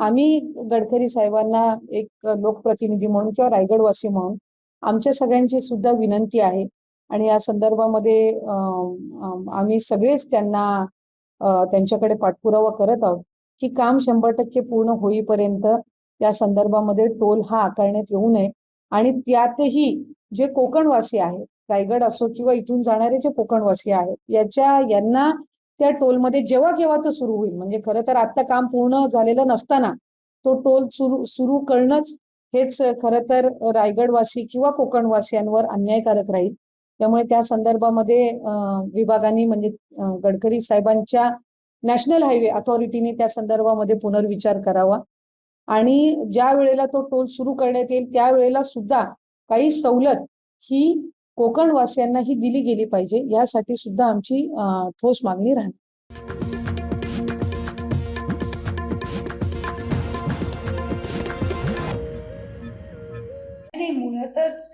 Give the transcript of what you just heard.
आम्ही गडकरी साहेबांना एक लोकप्रतिनिधी म्हणून किंवा रायगडवासी म्हणून आमच्या सगळ्यांची सुद्धा विनंती आहे आणि या संदर्भामध्ये आम्ही सगळेच त्यांच्याकडे पाठपुरावा करत आहोत की काम 100% पूर्ण होईपर्यंत त्या संदर्भामध्ये टोल हा आकारण्यात येऊ नये आणि त्यातही जे कोकणवासी आहेत, रायगड असो किंवा इथून जाणारे जे कोकणवासी आहेत यांना त्या टोलमध्ये जेव्हा केव्हा तो सुरू होईल, म्हणजे खरं तर आता काम पूर्ण झालेलं नसताना तो टोल सुरू करणंच हेच खरं तर रायगडवासी किंवा कोकणवासियांवर अन्यायकारक राहील. त्यामुळे त्या संदर्भामध्ये विभागाने म्हणजे गडकरी साहेबांच्या नॅशनल हायवे अथॉरिटीने त्या संदर्भामध्ये पुनर्विचार करावा आणि ज्या वेळेला तो टोल सुरू करण्यात येईल त्यावेळेला सुद्धा काही सवलत ही कोकणवासियांना ही दिली गेली पाहिजे, यासाठी सुद्धा आमची ठोस मागणी राहणार. नाही, मुळातच